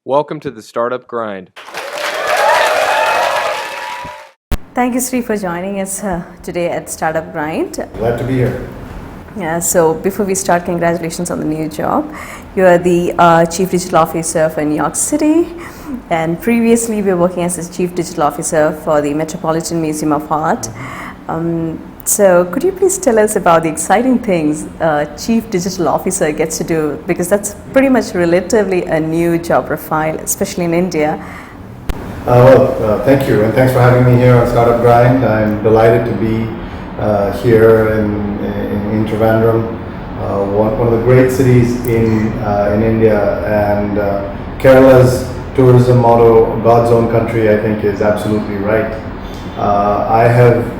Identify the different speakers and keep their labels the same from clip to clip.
Speaker 1: Welcome to the Startup Grind.
Speaker 2: Thank you, Sree, for joining us today at Startup Grind.
Speaker 3: Glad to be here.
Speaker 2: Yeah, so before we start, congratulations on the new job. You are the Chief Digital Officer for New York City, and previously you were working as the Chief Digital Officer for the Metropolitan Museum of Art. So could you please tell us about the exciting things Chief Digital Officer gets to do, because that's pretty much relatively a new job profile, especially in India.
Speaker 3: Thank you, and thanks for having me here on Startup Grind. I'm delighted to be here in Trivandrum, one of the great cities in India, and Kerala's tourism motto, God's own country, I think is absolutely right. I've had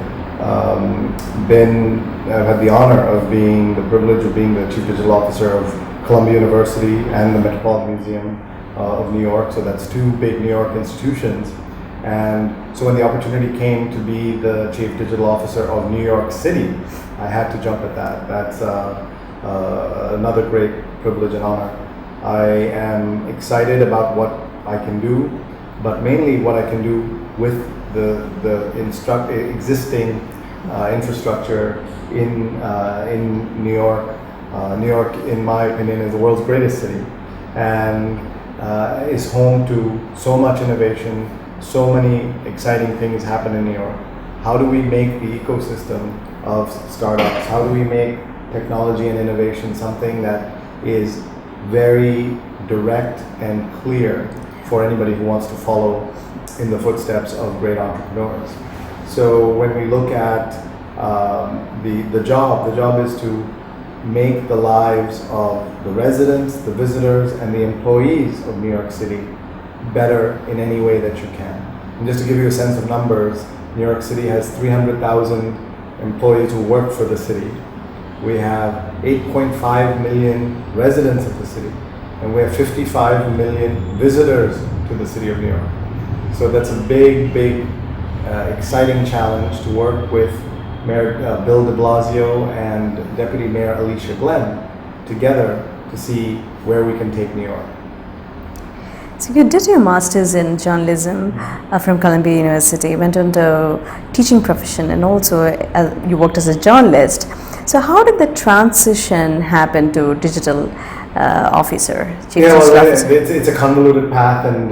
Speaker 3: the honor of the privilege of being the Chief Digital Officer of Columbia University and the Metropolitan Museum of New York, so that's two big New York institutions. And so when the opportunity came to be the Chief Digital Officer of New York City, I had to jump at that. That's another great privilege and honor. I am excited about what I can do, but mainly what I can do with the existing infrastructure in New York. New York, in my opinion, is the world's greatest city, and is home to so much innovation, so many exciting things happen in New York. How do we make the ecosystem of startups? How do we make technology and innovation something that is very direct and clear for anybody who wants to follow in the footsteps of great entrepreneurs? So when we look at the job is to make the lives of the residents, the visitors, and the employees of New York City better in any way that you can. And just to give you a sense of numbers, New York City has 300,000 employees who work for the city. We have 8.5 million residents of the city, and we have 55 million visitors to the city of New York. So that's a big, exciting challenge to work with Mayor Bill de Blasio and Deputy Mayor Alicia Glenn together to see where we can take New York.
Speaker 2: So you did your master's in journalism from Columbia University, went into teaching profession, and also you worked as a journalist. So how did the transition happen to digital officer, chief digital officer?
Speaker 3: It's a convoluted path, and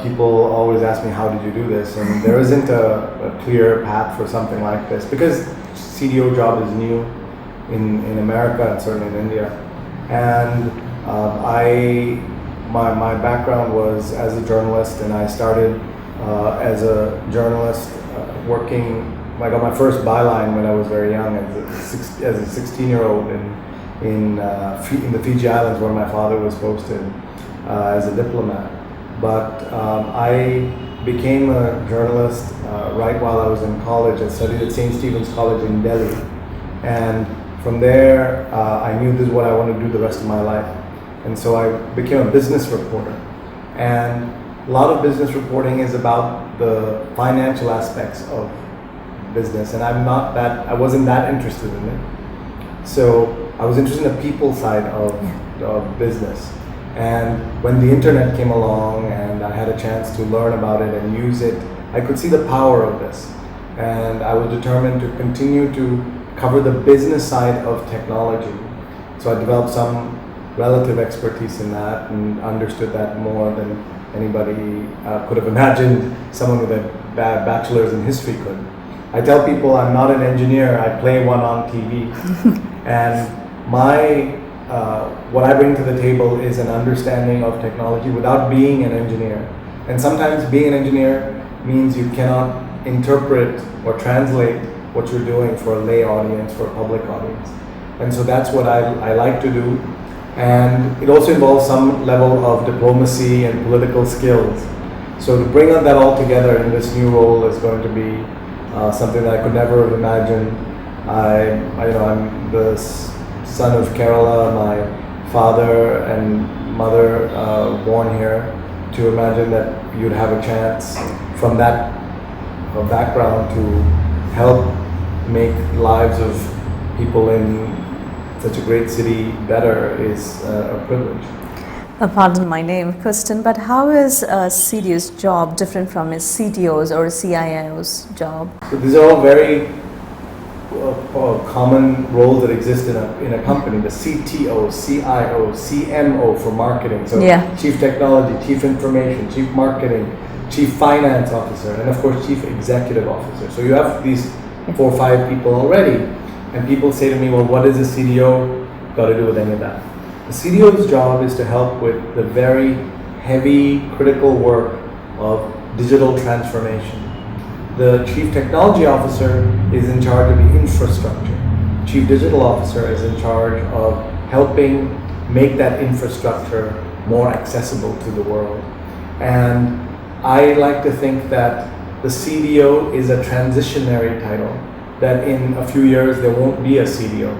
Speaker 3: people always ask me, how did you do this? And there isn't a clear path for something like this, because CDO job is new in America and certainly in India. And my background was as a journalist, and I started as a journalist working. I got my first byline when I was very young, as a 16-year-old in the Fiji Islands, where my father was posted as a diplomat. But I became a journalist right while I was in college. I studied at St. Stephen's College in Delhi, and from there I knew this is what I wanted to do the rest of my life. And so I became a business reporter, and a lot of business reporting is about the financial aspects of business, and I wasn't that interested in it. So I was interested in the people side of business. And when the internet came along and I had a chance to learn about it and use it, I could see the power of this. And I was determined to continue to cover the business side of technology. So I developed some relative expertise in that and understood that more than anybody could have imagined someone with a bachelor's in history could. I tell people I'm not an engineer, I play one on TV. And what I bring to the table is an understanding of technology without being an engineer. And sometimes being an engineer means you cannot interpret or translate what you're doing for a lay audience, for a public audience. And so that's what I like to do. And it also involves some level of diplomacy and political skills. So to bring that all together in this new role is going to be something that I could never have imagined. I'm the son of Kerala, my father and mother born here. To imagine that you'd have a chance from that background to help make lives of people in such a great city better is a privilege.
Speaker 2: Pardon my name, Kristen, but how is a CDO's job different from a CTO's or a CIO's job?
Speaker 3: So these are all very common roles that exist in a company. The CTO, CIO, CMO for marketing. So Chief Technology, Chief Information, Chief Marketing, Chief Finance Officer, and of course Chief Executive Officer. So you have these 4 or 5 people already. And people say to me, well, what does a CDO got to do with any of that? The CDO's job is to help with the very heavy, critical work of digital transformation. The Chief Technology Officer is in charge of the infrastructure. Chief Digital Officer is in charge of helping make that infrastructure more accessible to the world. And I like to think that the CDO is a transitionary title, that in a few years there won't be a CDO,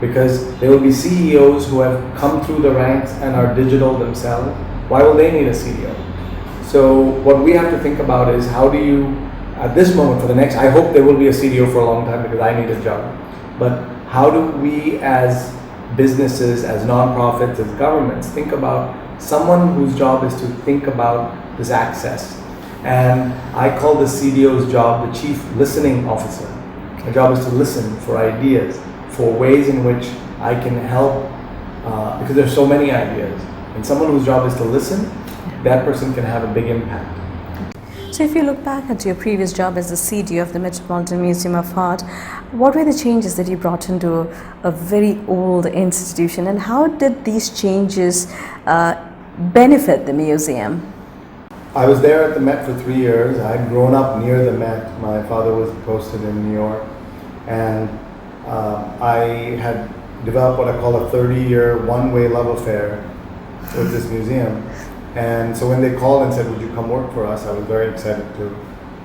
Speaker 3: because there will be CEOs who have come through the ranks and are digital themselves. Why will they need a CDO? So what we have to think about is, how do you, at this moment, for the next, I hope there will be a CDO for a long time because I need a job, but how do we as businesses, as nonprofits, as governments, think about someone whose job is to think about this access? And I call the CDO's job the Chief Listening Officer. My job is to listen for ideas, for ways in which I can help, because there's so many ideas. And someone whose job is to listen, that person can have a big impact.
Speaker 2: So if you look back at your previous job as the CDO of the Metropolitan Museum of Art, what were the changes that you brought into a very old institution, and how did these changes benefit the museum?
Speaker 3: I was there at the Met for 3 years. I'd grown up near the Met. My father was posted in New York, and I had developed what I call a 30-year one-way love affair with this museum. And so when they called and said, would you come work for us, I was very excited to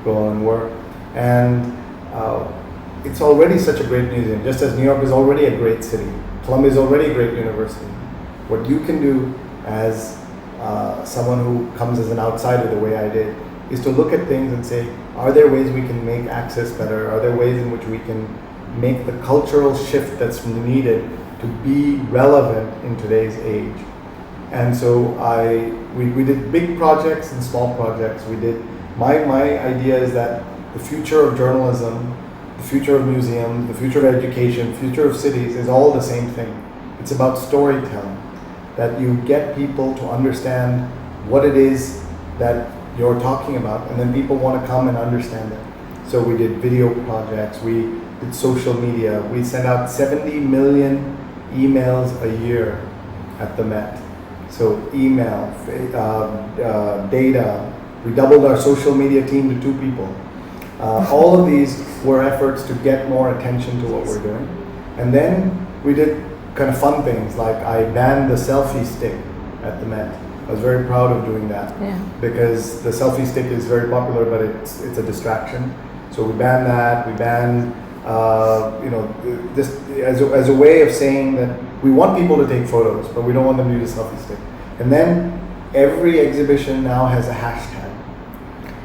Speaker 3: go and work. And it's already such a great museum, just as New York is already a great city. Columbia is already a great university. What you can do as someone who comes as an outsider the way I did is to look at things and say, are there ways we can make access better? Are there ways in which we can make the cultural shift that's needed to be relevant in today's age? And so we did big projects and small projects. We did, my idea is that the future of journalism, the future of museums, the future of education, future of cities is all the same thing. It's about storytelling, that you get people to understand what it is that you're talking about, and then people want to come and understand it. So we did video projects, we did social media, we sent out 70 million emails a year at the Met. So email, data, we doubled our social media team to 2 people. All of these were efforts to get more attention to what we're doing. And then we did kind of fun things, like I banned the selfie stick at the Met. I was very proud of doing that, because the selfie stick is very popular, but it's a distraction. So we banned that. We banned, this as a way of saying that we want people to take photos, but we don't want them to use a selfie stick. And then every exhibition now has a hashtag,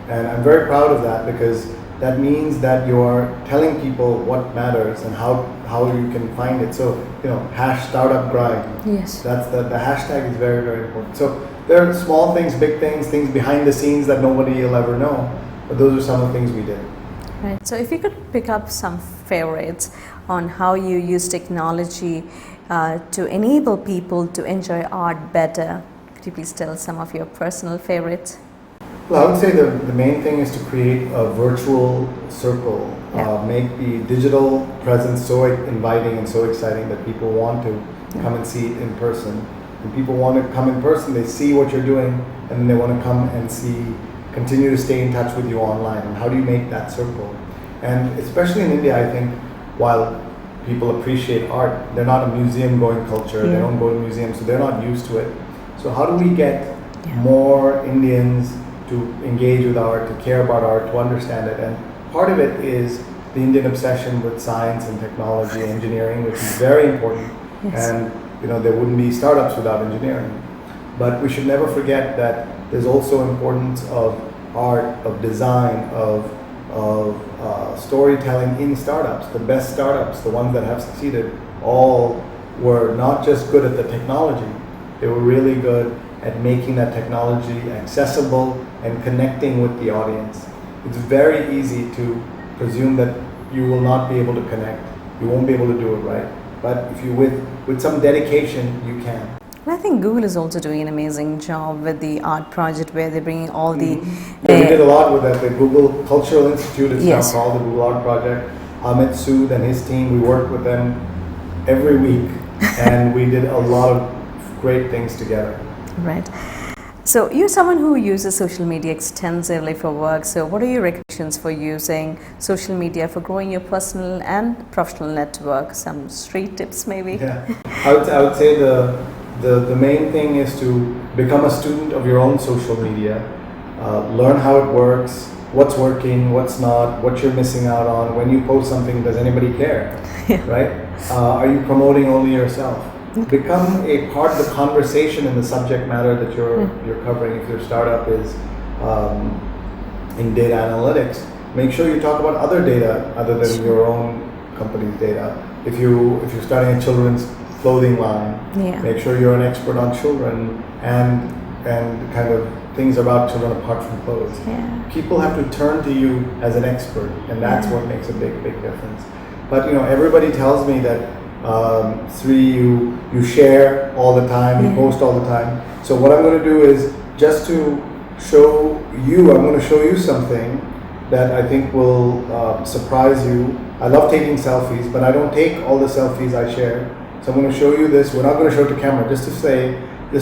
Speaker 3: and I'm very proud of that, because that means that you're telling people what matters and how you can find it. So, #StartupGrind.
Speaker 2: Yes.
Speaker 3: That's the hashtag is very, very important. So there are small things, big things, things behind the scenes that nobody will ever know. But those are some of the things we did.
Speaker 2: Right. So if you could pick up some favorites on how you use technology to enable people to enjoy art better, could you please tell some of your personal favorites?
Speaker 3: Well, I would say the main thing is to create a virtual circle, make the digital presence so inviting and so exciting that people want to come and see it in person. When people want to come in person, they see what you're doing, and then they want to come and continue to stay in touch with you online. And how do you make that circle? And especially in India, I think, while people appreciate art, they're not a museum-going culture. They don't go to museums, so they're not used to it. So how do we get more Indians to engage with art, to care about art, to understand it? And part of it is the Indian obsession with science and technology, engineering, which is very important. And there wouldn't be startups without engineering. But we should never forget that there's also importance of art, of design, of storytelling in startups. The best startups, the ones that have succeeded, all were not just good at the technology, they were really good at making that technology accessible and connecting with the audience. It's very easy to presume that you will not be able to connect. You won't be able to do it right. But if you with some dedication, you can.
Speaker 2: And I think Google is also doing an amazing job with the art project where they're bringing all the...
Speaker 3: Yeah, we did a lot with that. The Google Cultural Institute is
Speaker 2: Yes.
Speaker 3: now called the Google Art Project. Amit Sood and his team, we worked with them every week and we did a lot of great things together.
Speaker 2: Right. So you're someone who uses social media extensively for work. So what are your recommendations for using social media for growing your personal and professional network? Some street tips maybe?
Speaker 3: Yeah, I would say the main thing is to become a student of your own social media. Learn how it works, what's working, what's not, what you're missing out on. When you post something, does anybody care?
Speaker 2: Yeah.
Speaker 3: Right? Are you promoting only yourself? Become a part of the conversation in the subject matter that you're covering. If your startup is in data analytics, make sure you talk about other data other than your own company's data. If you're starting a children's clothing line, make sure you're an expert on children and kind of things about children apart from clothes.
Speaker 2: Yeah.
Speaker 3: People have to turn to you as an expert, and that's what makes a big difference. But everybody tells me that Sree, you share all the time, you post all the time. So what I'm going to do is just to show you, I'm going to show you something that I think will surprise you. I love taking selfies, but I don't take all the selfies I share. So I'm going to show you this. We're not going to show it to camera, just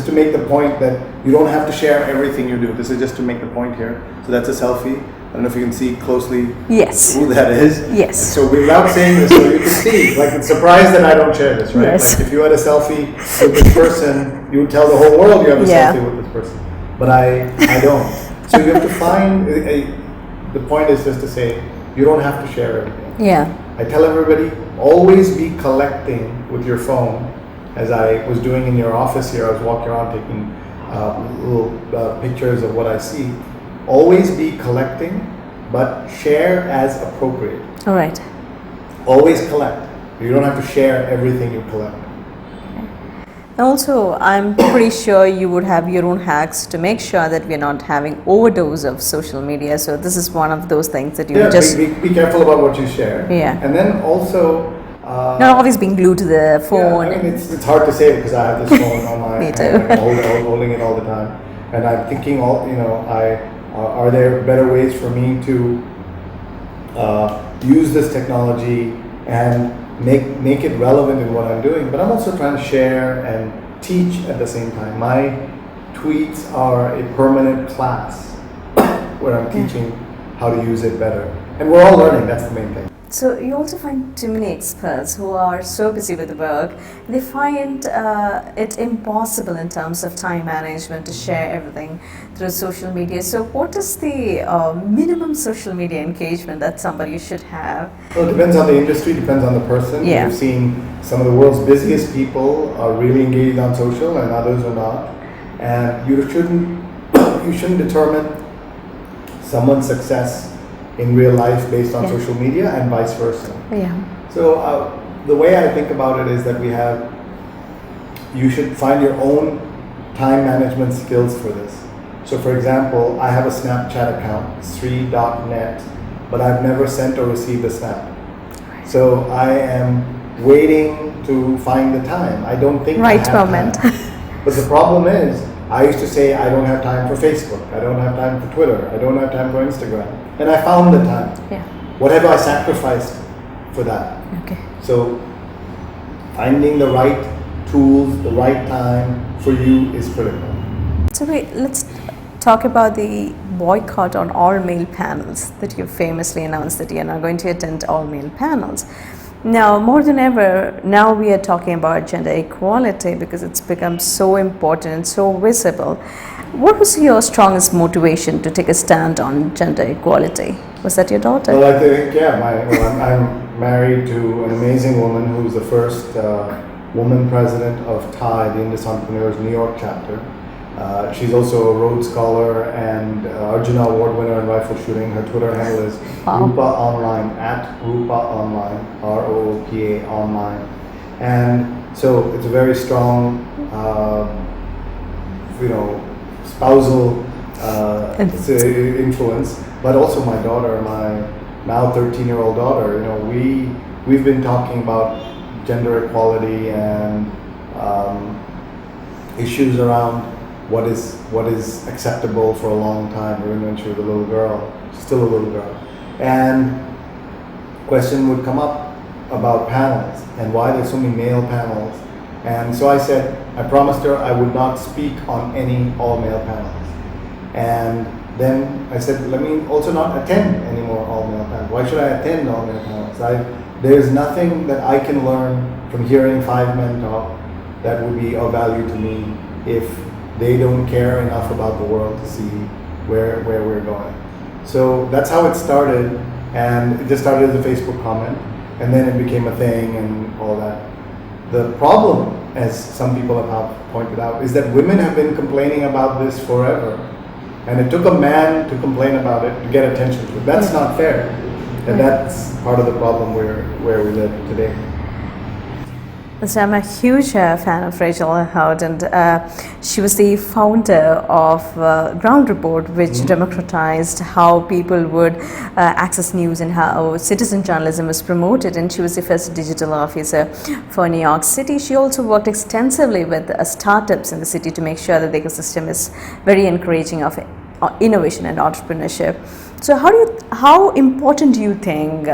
Speaker 3: to make the point that you don't have to share everything you do. This is just to make the point here. So that's a selfie. I don't know if you can see closely who that is.
Speaker 2: Yes.
Speaker 3: So without saying this, so you can see, like it's surprised that I don't share this, right?
Speaker 2: Yes.
Speaker 3: Like if you had a selfie with this person, you would tell the whole world you have a selfie with this person. But I don't. So you have to find, the point is just to say, you don't have to share everything.
Speaker 2: Yeah.
Speaker 3: I tell everybody, always be collecting with your phone. As I was doing in your office here, I was walking around taking little pictures of what I see. Always be collecting, but share as appropriate.
Speaker 2: All right.
Speaker 3: Always collect. You don't have to share everything you collect.
Speaker 2: And also, I'm pretty sure you would have your own hacks to make sure that we're not having overdose of social media. So this is one of those things that you just...
Speaker 3: Be careful about what you share.
Speaker 2: Yeah.
Speaker 3: And then also...
Speaker 2: not always being glued to the phone.
Speaker 3: Yeah, I mean, it's hard to say because I have this phone on my
Speaker 2: Me
Speaker 3: hand,
Speaker 2: too.
Speaker 3: I'm holding it all the time. And I'm thinking, are there better ways for me to use this technology and make it relevant in what I'm doing? But I'm also trying to share and teach at the same time. My tweets are a permanent class where I'm teaching how to use it better. And we're all learning, that's the main thing.
Speaker 2: So you also find too many experts who are so busy with the work, they find it impossible in terms of time management to share everything through social media. So what is the minimum social media engagement that somebody should have?
Speaker 3: Well, it depends on the industry, depends on the person.
Speaker 2: Yeah.
Speaker 3: We've seen some of the world's busiest people are really engaged on social and others are not. And you shouldn't determine someone's success in real life based on social media and vice versa.
Speaker 2: Yeah.
Speaker 3: So the way I think about it is that you should find your own time management skills for this. So for example, I have a Snapchat account, Sree.net, but I've never sent or received a snap. So I am waiting to find the time. I don't think I have
Speaker 2: moment.
Speaker 3: time. But the problem is, I used to say I don't have time for Facebook, I don't have time for Twitter, I don't have time for Instagram. And I found the time.
Speaker 2: Yeah.
Speaker 3: What have I sacrificed for that?
Speaker 2: Okay.
Speaker 3: So finding the right tools, the right time for you is critical.
Speaker 2: So let's talk about the boycott on all male panels that you famously announced that you're not going to attend all male panels. Now, more than ever, now we are talking about gender equality because it's become so important and so visible. What was your strongest motivation to take a stand on gender equality? Was that your daughter?
Speaker 3: Well, I think, I'm married to an amazing woman who's the first woman president of TIE, the Indus Entrepreneurs New York chapter. She's also a Rhodes Scholar and Arjuna Award winner in rifle shooting. Her Twitter handle is Rupa Online, @Rupa Online, ROOPA Online. And so it's a very strong spousal influence, but also my daughter, my now 13-year-old daughter. We've been talking about gender equality and issues around what is acceptable for a long time, even when she was a little girl. She's still a little girl, and question would come up about panels and why there's so many male panels. And so I said, I promised her I would not speak on any all-male panels. And then I said, let me also not attend any more all-male panels. Why should I attend all-male panels? There's nothing that I can learn from hearing 5 men talk that would be of value to me if they don't care enough about the world to see where we're going. So that's how it started, and it just started as a Facebook comment, and then it became a thing and all that. The problem, as some people have pointed out, is that women have been complaining about this forever. And it took a man to complain about it to get attention to it. That's not fair. And that's part of the problem where we live today.
Speaker 2: So I'm a huge fan of Rachel Howard, and she was the founder of Ground Report, which democratized how people would access news and how citizen journalism was promoted. And she was the first digital officer for New York City. She also worked extensively with startups in the city to make sure that the ecosystem is very encouraging of innovation and entrepreneurship. So how important do you think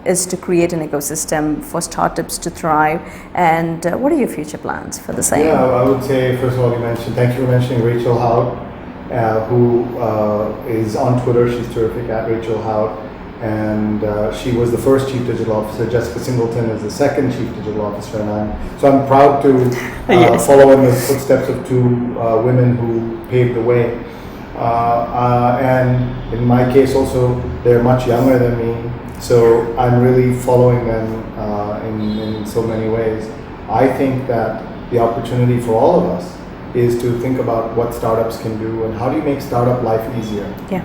Speaker 2: is to create an ecosystem for startups to thrive, and what are your future plans for the same?
Speaker 3: Yeah, I would say, first of all, thank you for mentioning Rachel Howard, who is on Twitter. She's terrific, at Rachel Howard, and she was the first Chief Digital Officer. Jessica Singleton is the second Chief Digital Officer, and I'm proud to follow in the footsteps of 2 women who paved the way. And in my case also, they're much younger than me, so I'm really following them in so many ways. I think that the opportunity for all of us is to think about what startups can do and how do you make startup life easier.
Speaker 2: Yeah.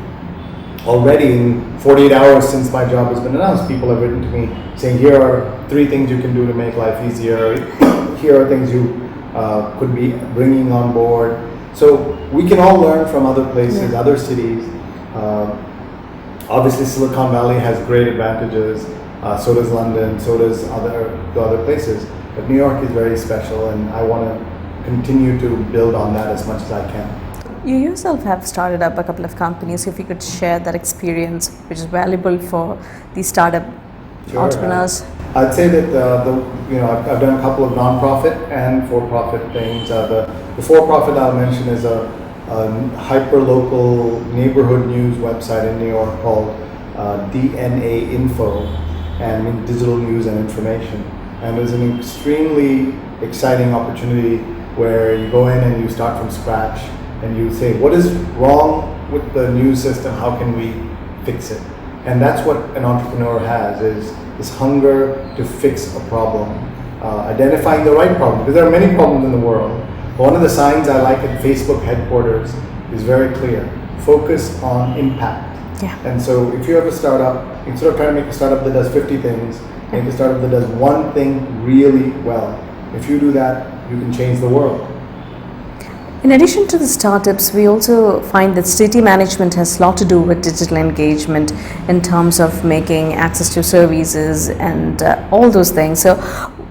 Speaker 3: Already in 48 hours since my job has been announced, people have written to me saying, here are 3 things you can do to make life easier. Here are things you could be bringing on board. So we can all learn from other places, other cities. Obviously Silicon Valley has great advantages, so does London, so does the other places. But New York is very special, and I want to continue to build on that as much as I can.
Speaker 2: You yourself have started up a couple of companies. If you could share that experience, which is valuable for the startup entrepreneurs.
Speaker 3: I'd say that I've done a couple of non-profit and for-profit things. The for-profit I'll mention is a hyper-local neighborhood news website in New York called DNA Info, and Digital News and Information. And it was an extremely exciting opportunity where you go in and you start from scratch and you say, what is wrong with the news system? How can we fix it? And that's what an entrepreneur has, is this hunger to fix a problem, identifying the right problem, because there are many problems in the world. But one of the signs I like at Facebook headquarters is very clear: focus on impact.
Speaker 2: Yeah.
Speaker 3: And so if you have a startup, instead of trying to make a startup that does 50 things, make a startup that does one thing really well. If you do that, you can change the world.
Speaker 2: In addition to the startups, we also find that city management has a lot to do with digital engagement in terms of making access to services and all those things. So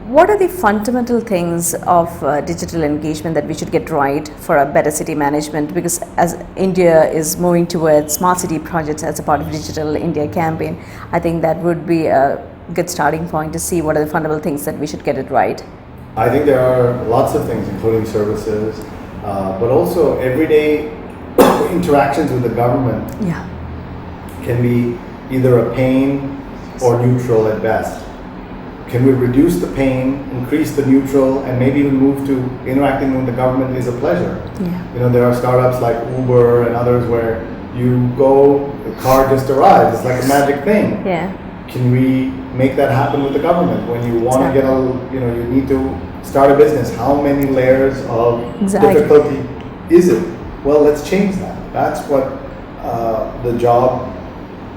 Speaker 2: what are the fundamental things of digital engagement that we should get right for a better city management? Because as India is moving towards smart city projects as a part of Digital India campaign, I think that would be a good starting point to see what are the fundamental things that we should get it right.
Speaker 3: I think there are lots of things, including services, but also everyday interactions with the government can be either a pain or neutral at best. Can we reduce the pain, increase the neutral, and maybe even move to interacting with the government is a pleasure?
Speaker 2: Yeah.
Speaker 3: There are startups like Uber and others where you go, the car just arrives. It's like a magic thing.
Speaker 2: Yeah.
Speaker 3: Can we make that happen with the government? When you want to get you need to start a business. How many layers of difficulty is it? Well, let's change that. That's what the job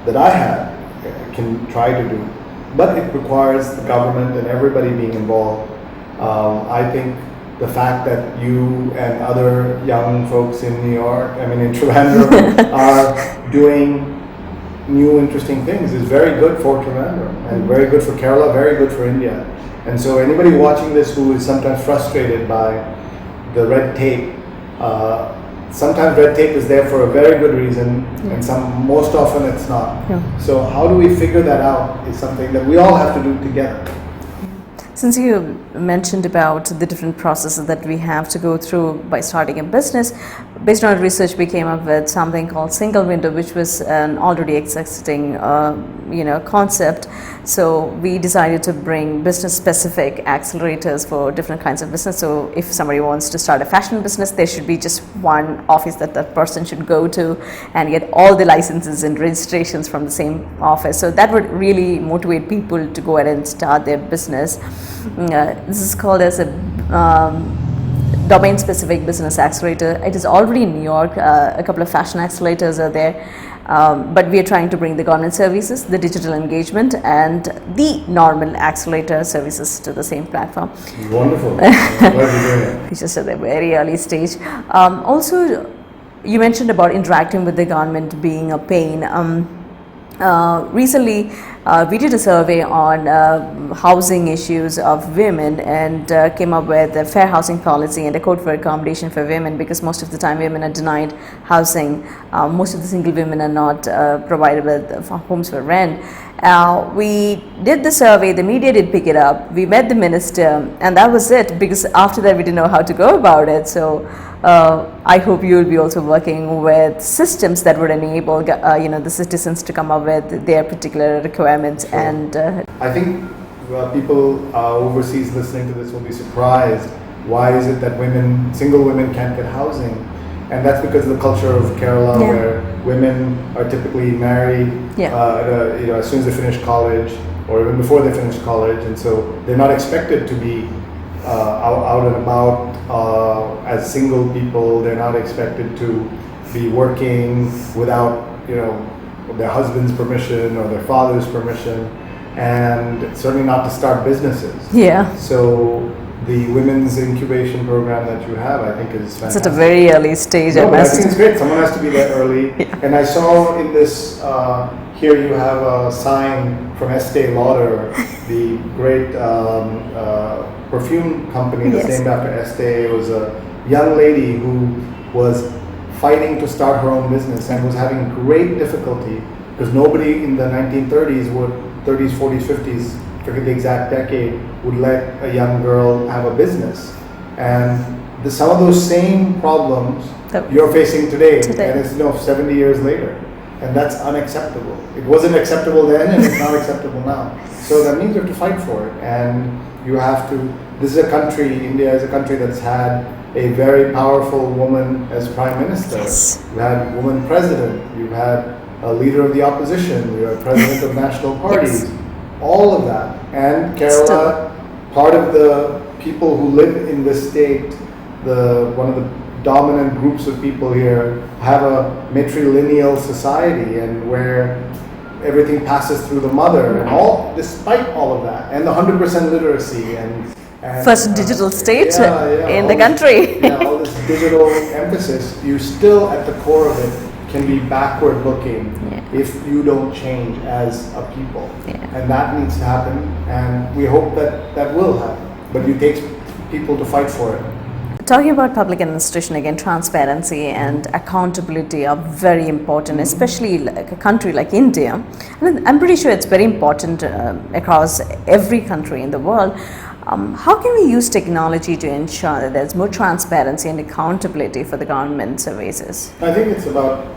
Speaker 3: that I have can try to do. But it requires the government and everybody being involved. I think the fact that you and other young folks in New York, I mean in Trivandrum, are doing new interesting things is very good for Trivandrum and very good for Kerala, very good for India. And so anybody watching this who is sometimes frustrated by the red tape, sometimes red tape is there for a very good reason, and most often it's not.
Speaker 2: Yeah.
Speaker 3: So how do we figure that out is something that we all have to do together.
Speaker 2: Since you mentioned about the different processes that we have to go through by starting a business, based on research we came up with something called single window, which was an already existing concept. So we decided to bring business specific accelerators for different kinds of business. So if somebody wants to start a fashion business, there should be just one office that person should go to and get all the licenses and registrations from the same office. So that would really motivate people to go ahead and start their business. This is called as a domain specific business accelerator. It is already in New York. A couple of fashion accelerators are there, but we are trying to bring the government services, the digital engagement, and the normal accelerator services to the same platform.
Speaker 3: Wonderful. I'm glad you're doing it.
Speaker 2: It's just at the very early stage. Also, you mentioned about interacting with the government being a pain. Recently, we did a survey on housing issues of women and came up with a fair housing policy and a code for accommodation for women, because most of the time women are denied housing. Most of the single women are not provided with homes for rent. We did the survey, the media did pick it up, we met the minister, and that was it, because after that we didn't know how to go about it. So I hope you will be also working with systems that would enable the citizens to come up with their particular requirements.
Speaker 3: Sure.
Speaker 2: And
Speaker 3: I think people overseas listening to this will be surprised. Why is it that single women can't get housing? And that's because of the culture of Kerala, where women are typically married as soon as they finish college or even before they finish college, and so they're not expected to be out and about as single people. They're not expected to be working without their husband's permission or their father's permission, and certainly not to start businesses.
Speaker 2: yeah,
Speaker 3: So the women's incubation program that you have, I think, is fantastic.
Speaker 2: it's at a very early stage.
Speaker 3: No, but I think it's great. Someone has to be there early. And I saw in this, here you have a sign from Estee Lauder, the great perfume company that's named after Estee. It was a young lady who was fighting to start her own business and was having great difficulty because nobody in the 1930s 30s, 40s, 50s, forget the exact decade, would let a young girl have a business. And some of those same problems you're facing today. And it's 70 years later. And that's unacceptable. It wasn't acceptable then, and it's not acceptable now. So that means you have to fight for it. And you have to, this is a country, India is a country that's had a very powerful woman as prime minister.
Speaker 2: Yes.
Speaker 3: You had a woman president. You've had a leader of the opposition. You have president of national parties. Yes. All of that. And Kerala, part of the people who live in this state, one of the dominant groups of people here have a matrilineal society, and where everything passes through the mother, and despite all of that, and the 100% literacy and
Speaker 2: first digital state in the country.
Speaker 3: All this digital emphasis, you still at the core of it can be backward looking if you don't change as a people. And that needs to happen, and we hope that will happen. But it takes people to fight for it.
Speaker 2: Talking about public administration again, transparency and accountability are very important, especially like a country like India. And I'm pretty sure it's very important across every country in the world. How can we use technology to ensure that there's more transparency and accountability for the government services?
Speaker 3: I think it's about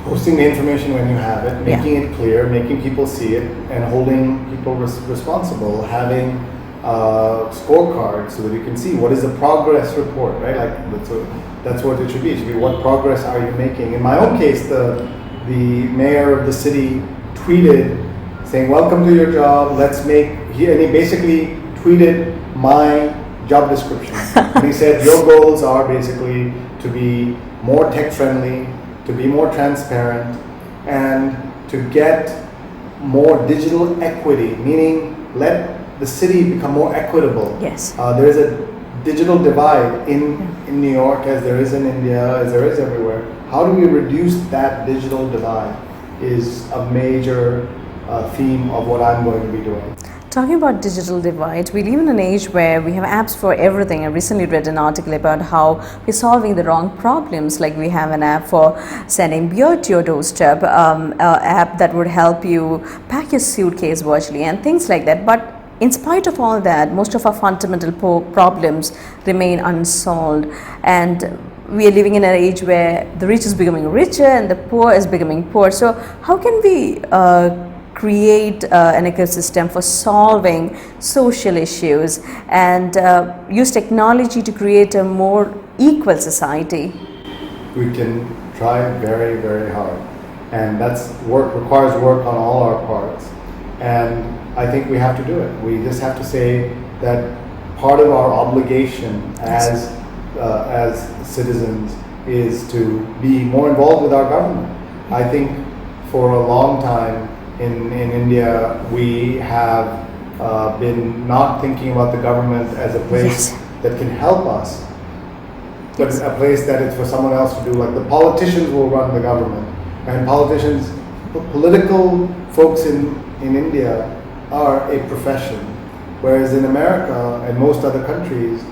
Speaker 3: posting the information when you have it, making it clear, making people see it, and holding people responsible, having scorecards so that you can see what is the progress report, right? Like that's what it should be. It should be what progress are you making. In my own case, the mayor of the city tweeted saying, "Welcome to your job. Let's make," and he basically tweeted my job description. And he said, "Your goals are basically to be more tech friendly, to be more transparent, and to get more digital equity," meaning let the city become more equitable.
Speaker 2: Yes.
Speaker 3: There is a digital divide in New York, as there is in India, as there is everywhere. How do we reduce that digital divide is a major theme of what I'm going to be doing.
Speaker 2: Talking about digital divide, we live in an age where we have apps for everything. I recently read an article about how we're solving the wrong problems. Like we have an app for sending beer to your doorstep, an app that would help you pack your suitcase virtually and things like that. But in spite of all that, most of our fundamental problems remain unsolved, and we are living in an age where the rich is becoming richer and the poor is becoming poor. So how can we create an ecosystem for solving social issues and use technology to create a more equal society?
Speaker 3: We can try very, very hard, and that's requires work on all our parts, and I think we have to do it. We just have to say that part of our obligation as citizens is to be more involved with our government. I think for a long time in India, we have been not thinking about the government as a place that can help us, but a place that is for someone else to do. Like the politicians will run the government, and political folks in India are a profession, whereas in America and most other countries,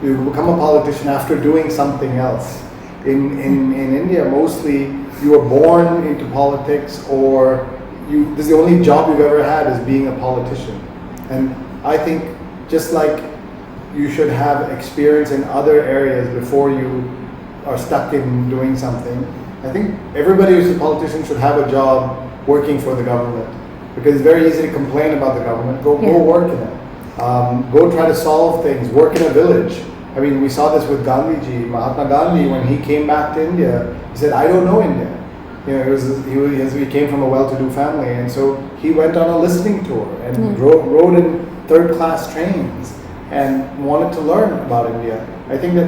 Speaker 3: you become a politician after doing something else. In India, mostly you are born into politics, or this is the only job you've ever had, is being a politician. And I think just like you should have experience in other areas before you are stuck in doing something, I think everybody who's a politician should have a job working for the government, because it's very easy to complain about the government. Go work in it. Go try to solve things. Work in a village. I mean, we saw this with Gandhiji, Mahatma Gandhi. When he came back to India, he said, "I don't know India." You know, he came from a well-to-do family, and so he went on a listening tour and rode in third-class trains and wanted to learn about India. I think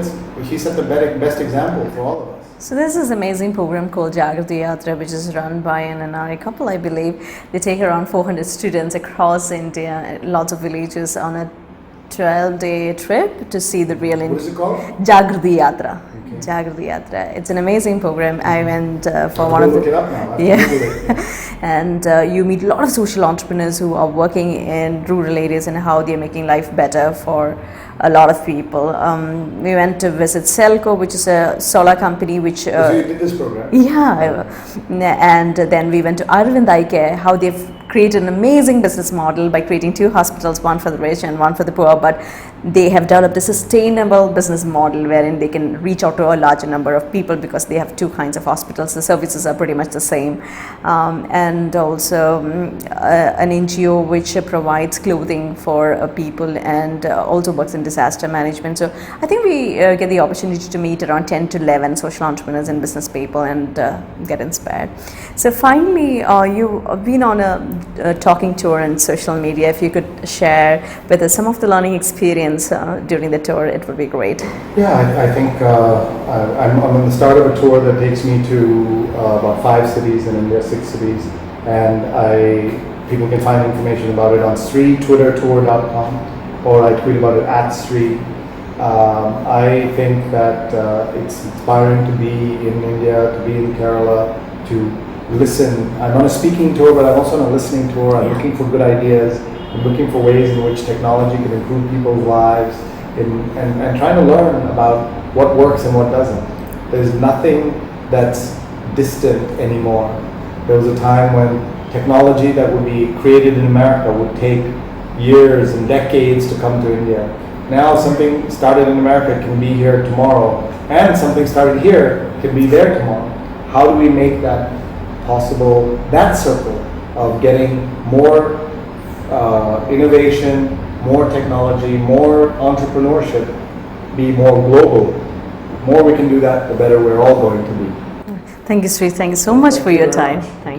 Speaker 3: he set the best example for all of us.
Speaker 2: So there's this amazing program called Jagrati Yatra, which is run by an NRI couple, I believe. They take around 400 students across India, lots of villages, on a 12-day trip to see the real India.
Speaker 3: What is it called?
Speaker 2: Jagrati Yatra.
Speaker 3: Okay.
Speaker 2: Jagrati Yatra. It's an amazing program. I went for one of
Speaker 3: the. Look it up now.
Speaker 2: And you meet a lot of social entrepreneurs who are working in rural areas and how they're making life better for a lot of people. We went to visit Selco, which is a solar company which...
Speaker 3: So you did this program?
Speaker 2: Yeah. And then we went to Aravind Eye Care, how they've created an amazing business model by creating 2 hospitals, one for the rich and one for the poor, but they have developed a sustainable business model wherein they can reach out to a larger number of people because they have 2 kinds of hospitals. The services are pretty much the same. And also an NGO which provides clothing for people and also works in disaster management. So I think we get the opportunity to meet around 10 to 11 social entrepreneurs and business people and get inspired. So finally, you've been on a talking tour on social media. If you could share with us some of the learning experience during the tour, it would be great.
Speaker 3: Yeah, I think I'm on the start of a tour that takes me to about 5 cities in India, 6 cities, and people can find information about it on SreeTwitterTour.com, or I tweet about it at Sree. I think that it's inspiring to be in India, to be in Kerala, to listen. I'm on a speaking tour, but I'm also on a listening tour. I'm looking for good ideas. I'm looking for ways in which technology can improve people's lives, and trying to learn about what works and what doesn't. There's nothing that's distant anymore. There was a time when technology that would be created in America would take years and decades to come to India. Now something started in America can be here tomorrow, and something started here can be there tomorrow. How do we make that possible, that circle of getting more innovation, more technology, more entrepreneurship, be more global? The more we can do that, the better we're all going to be.
Speaker 2: Thank you, Sree. Thank you so much for your time. Thank